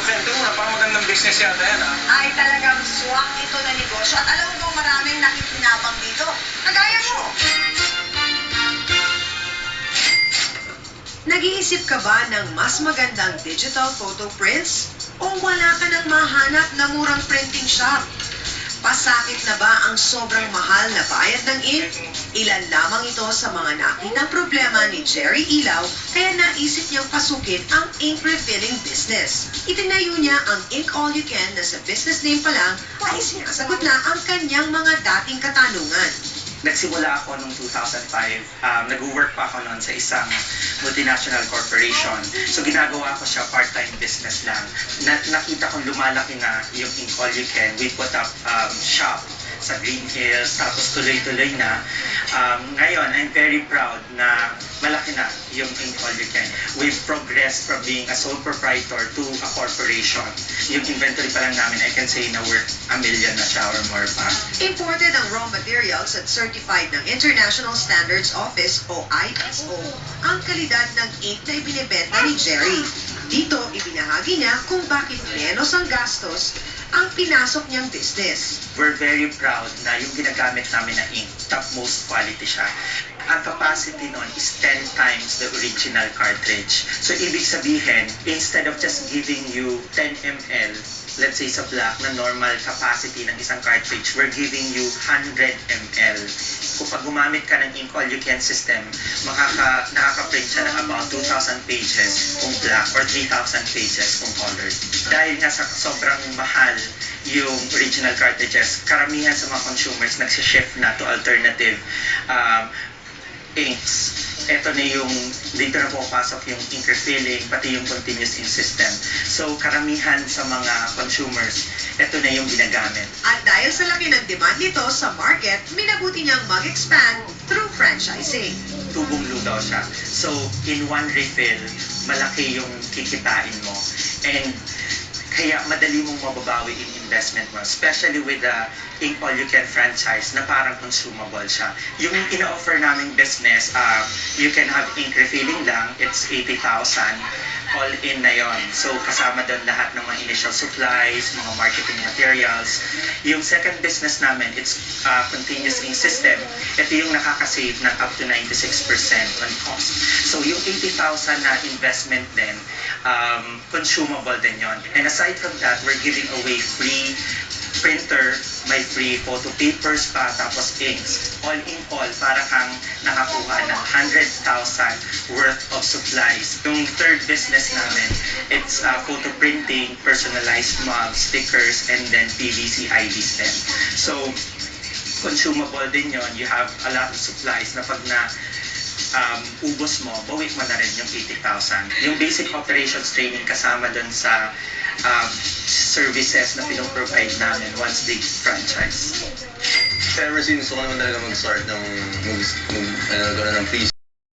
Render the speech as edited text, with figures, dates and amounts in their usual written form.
Ken. Tingnan mo, napamagandang business yata yan, ha? Ay, talagang swak ito na negosyo. At alam mo bang maraming nakikinabang dito? Kagaya mo. Nag-iisip ka ba ng mas magandang digital photo prints? O wala ka nang mahanap na murang printing shop? Pasakit na ba ang sobrang mahal na bayad ng ink? Ilan lamang ito sa mga nakitang problema ni Jerry Ilaw kaya naisip niyang pasukin ang ink refilling business. Itinayo niya ang Ink All You Can na sa business name pa lang ay sinasagot na ang kanyang mga dating katanungan. Nagsimula ako noong 2005. Nag-work pa ako noon sa isang multinational corporation. So ginagawa ko siya part-time business lang. Nakita kong lumalaki na yung Ink All You Can. We put up shop sa Green Hills, tapos tuloy-tuloy na. Ngayon, I'm very proud na malaki na yung Ink All You Can. We've progressed from being a sole proprietor to a corporation. Yung inventory pa lang namin, I can say na worth $1 million na siya or more pa. Imported ang raw materials at certified ng International Standards Office o ISO ang kalidad ng ink na ibinebenta ni Jerry. Dito, ibinahagi niya kung bakit menos ang gastos ang pinasok niyang business. We're very proud na yung ginagamit namin na ink, topmost quality siya. Ang capacity nun is 10 times the original cartridge. So, ibig sabihin, instead of just giving you 10 ml, let's say sa black na normal capacity ng isang cartridge, we're giving you 100 ml. Kung pag gumamit ka ng Ink All You Can system, nakaka-print siya ng about 2,000 pages kung black or 3,000 pages kung colored. Dahil nga sa sobrang mahal yung original cartridges, karamihan sa mga consumers nagsishift na to alternative inks. Ito na yung, dito na pumapasok yung ink refilling, pati yung continuous ink system. So, karamihan sa mga consumers, ito na yung ginagamit. At dahil sa laki ng demand nito sa market, minabuti niyang mag-expand through franchising. Tubong lu daw siya. So, in one refill, malaki yung kikitain mo. And kaya madali mong mababawi yung investment mo, especially with the Ink All You Can franchise na parang consumable siya. Yung ina-offer naming business, you can have ink refilling lang, it's 80,000, all in na yon. So kasama doon lahat ng mga initial supplies, mga marketing materials. Yung second business namin, it's continuous ink system. Ito yung nakakasave ng up to 96% on cost. So yung 80,000 na investment din, consumable din yon. And aside from that, we're giving away free printer, may free photo papers pa, tapos inks. All in all, para kang nakakuha ng 100,000 worth of supplies. Yung third business namin, it's photo printing, personalized mugs, stickers, and then PVC IDs din. So, consumable din yon. You have a lot of supplies na pag na ubos mo, bawit mo na rin yung 80,000. Yung basic operations training kasama dun sa services na pinoprovide namin once they franchise. Ever since gusto ko naman talaga mag-start ng ng